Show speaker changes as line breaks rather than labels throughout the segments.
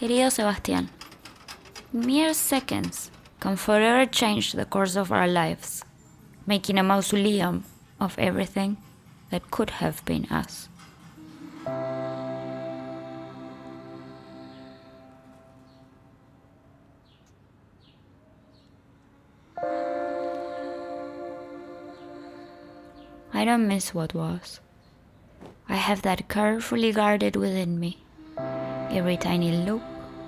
Querido Sebastian, mere seconds can forever change the course of our lives, making a mausoleum of everything that could have been us. I don't miss what was. I have that carefully guarded within me. Every tiny look,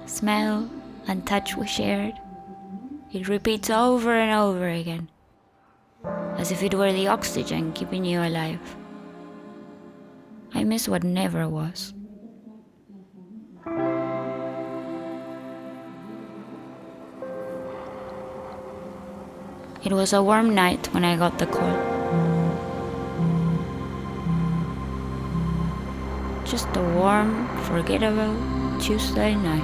smell, and touch we shared, it repeats over and over again, as if it were the oxygen keeping you alive. I miss what never was. It was a warm night when I got the call. Just a warm, forgettable Tuesday night.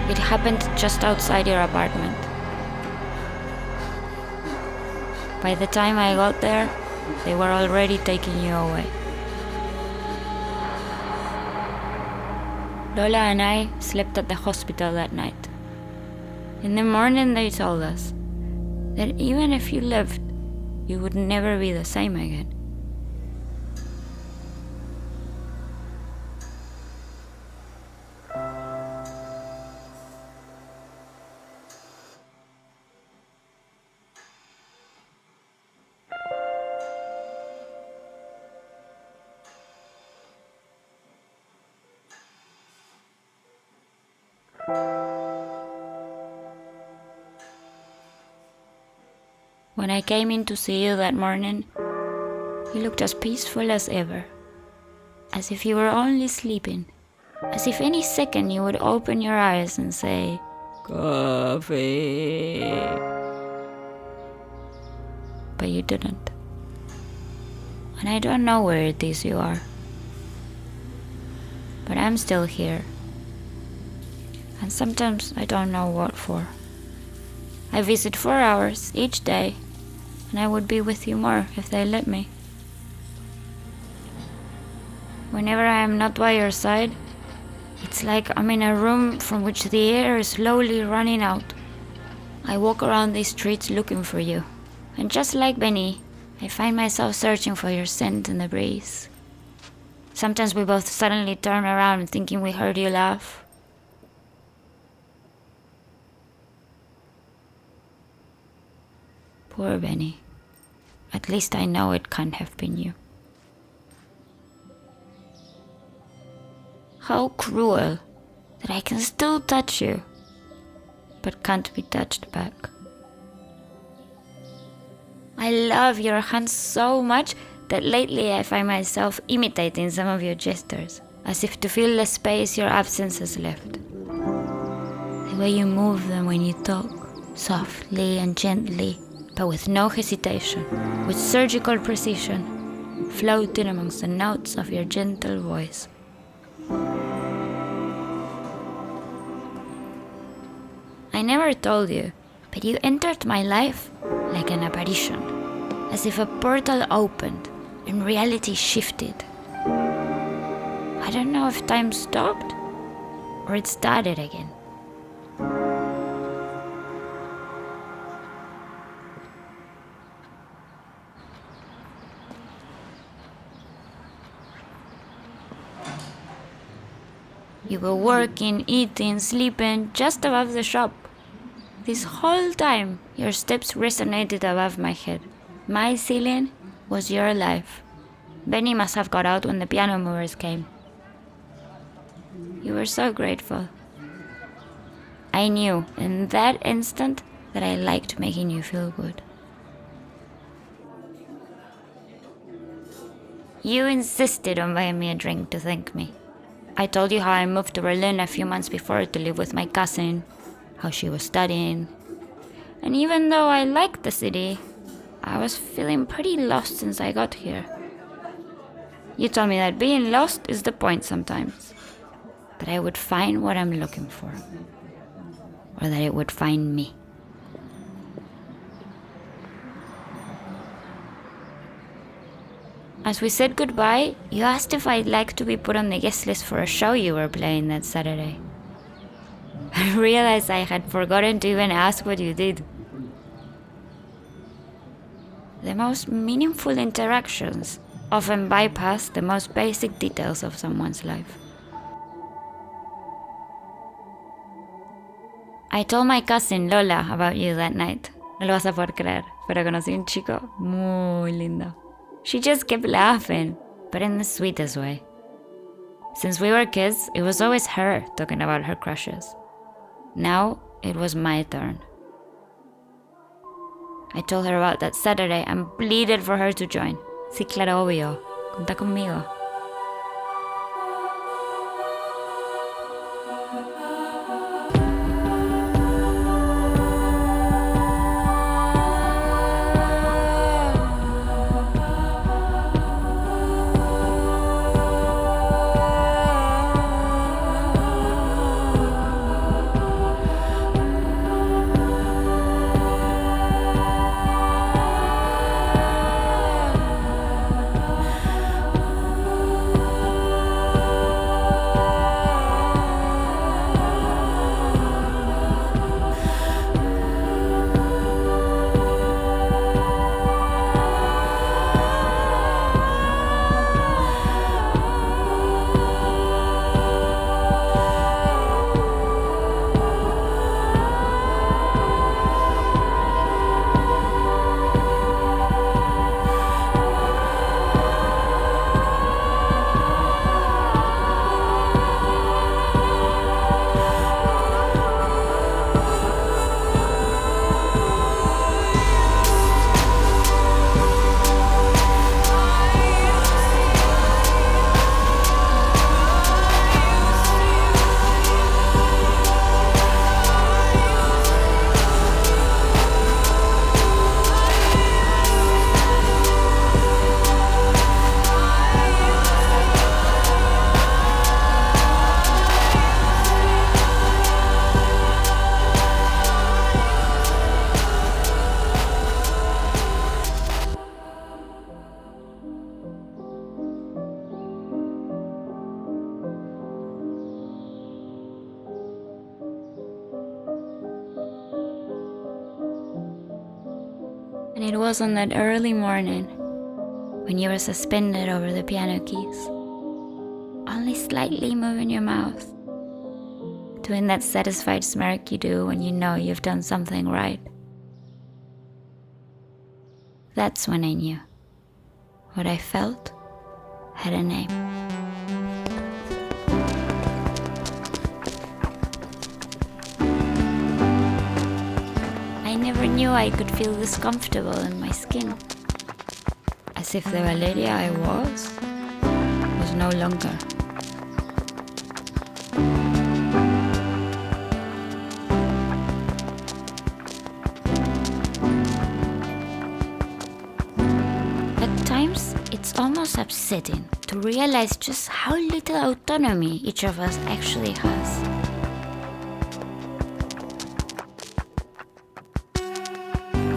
It happened just outside your apartment. By the time I got there, they were already taking you away. Lola and I slept at the hospital that night. In the morning they told us that even if you lived, you would never be the same again. When I came in to see you that morning, you looked as peaceful as ever, as if you were only sleeping, as if any second you would open your eyes and say, "Coffee." But you didn't. And I don't know where it is you are. But I'm still here. And sometimes I don't know what for. I visit 4 hours each day, and I would be with you more if they let me. Whenever I am not by your side, it's like I'm in a room from which the air is slowly running out. I walk around these streets looking for you, and just like Benny, I find myself searching for your scent in the breeze. Sometimes we both suddenly turn around thinking we heard you laugh. Poor Benny. At least I know it can't have been you. How cruel that I can still touch you, but can't be touched back. I love your hands so much that lately I find myself imitating some of your gestures, as if to fill the space your absence has left. The way you move them when you talk, softly and gently, but with no hesitation, with surgical precision, floating amongst the notes of your gentle voice. I never told you, but you entered my life like an apparition, as if a portal opened and reality shifted. I don't know if time stopped or it started again. You were working, eating, sleeping just above the shop. This whole time, your steps resonated above my head. My ceiling was your life. Benny must have got out when the piano movers came. You were so grateful. I knew in that instant that I liked making you feel good. You insisted on buying me a drink to thank me. I told you how I moved to Berlin a few months before to live with my cousin, how she was studying. And even though I liked the city, I was feeling pretty lost since I got here. You told me that being lost is the point sometimes. That I would find what I'm looking for. Or that it would find me. As we said goodbye, you asked if I'd like to be put on the guest list for a show you were playing that Saturday. I realized I had forgotten to even ask what you did. The most meaningful interactions often bypass the most basic details of someone's life. I told my cousin Lola about you that night. No lo vas a poder creer, pero conocí un chico muy lindo. She just kept laughing, but in the sweetest way. Since we were kids, it was always her talking about her crushes. Now, it was my turn. I told her about that Saturday and pleaded for her to join. Sí, claro, obvio. Cuenta conmigo. And it was on that early morning when you were suspended over the piano keys, only slightly moving your mouth, doing that satisfied smirk you do when you know you've done something right. That's when I knew what I felt had a name. I never knew I could feel this comfortable in my skin, as if the Valeria I was no longer. At times, it's almost upsetting to realize just how little autonomy each of us actually has.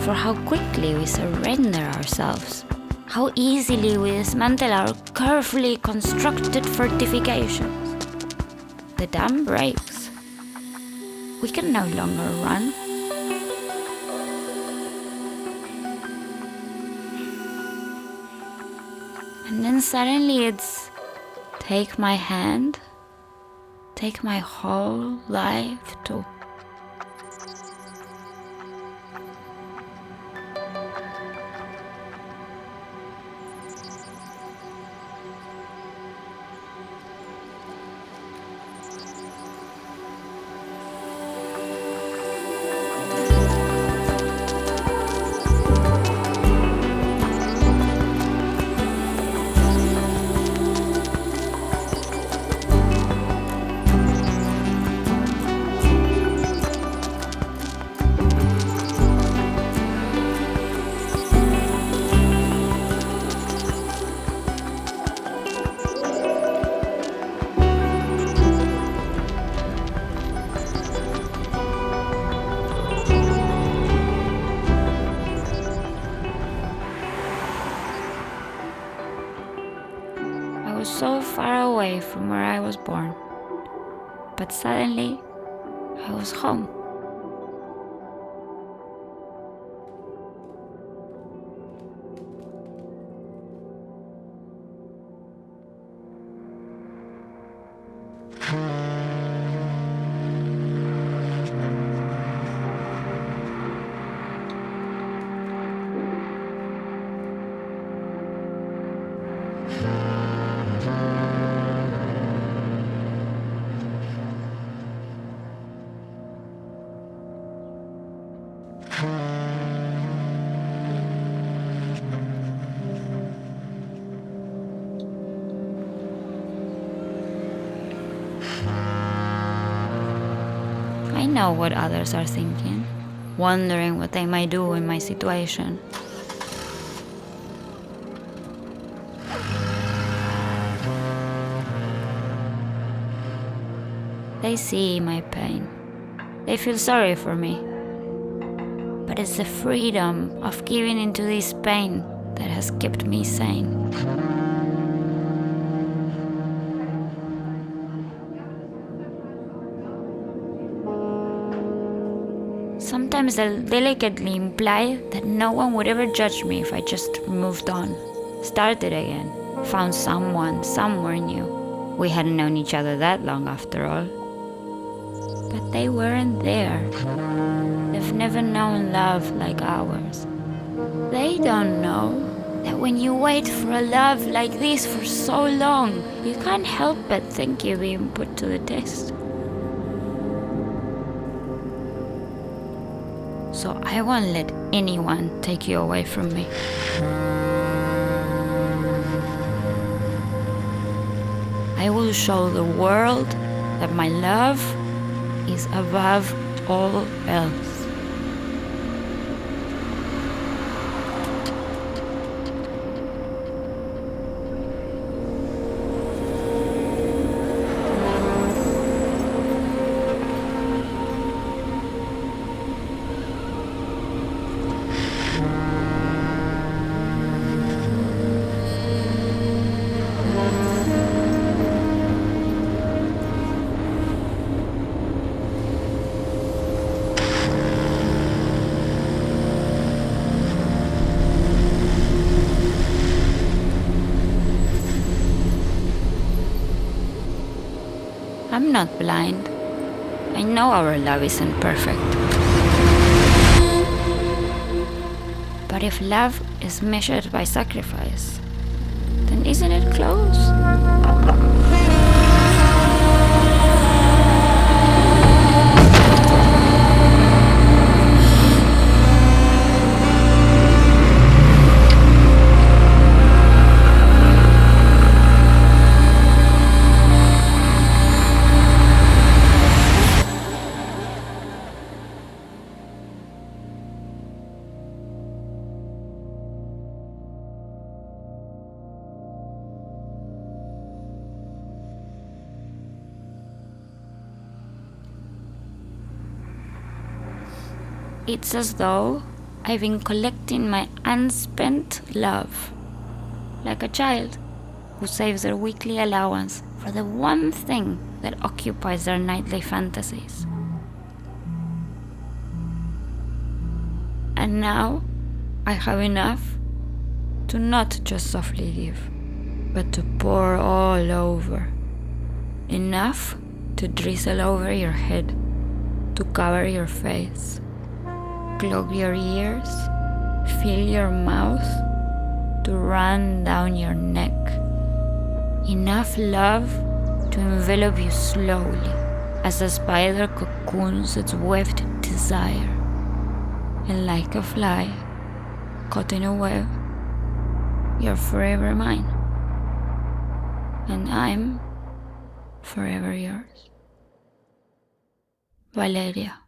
For how quickly we surrender ourselves, how easily we dismantle our carefully constructed fortifications. The dam breaks. We can no longer run. And then suddenly it's take my hand, take my whole life too. from where I was born. But suddenly, I was home. I know what others are thinking, wondering what they might do in my situation. They see my pain. They feel sorry for me. But it's the freedom of giving into this pain that has kept me sane. Sometimes they'll delicately imply that no one would ever judge me if I just moved on, started again, found someone somewhere new. We hadn't known each other that long after all. But they weren't there. They've never known love like ours. They don't know that when you wait for a love like this for so long, you can't help but think you're being put to the test. So I won't let anyone take you away from me. I will show the world that my love is above all else. I'm not blind. I know our love isn't perfect. But if love is measured by sacrifice, then isn't it close? It's as though I've been collecting my unspent love, like a child who saves their weekly allowance for the one thing that occupies their nightly fantasies. And now I have enough to not just softly give, but to pour all over. Enough to drizzle over your head, to cover your face, clog your ears, fill your mouth, to run down your neck. Enough love to envelop you slowly, as a spider cocoons its webbed desire. And like a fly caught in a web, you're forever mine. And I'm forever yours. Valeria.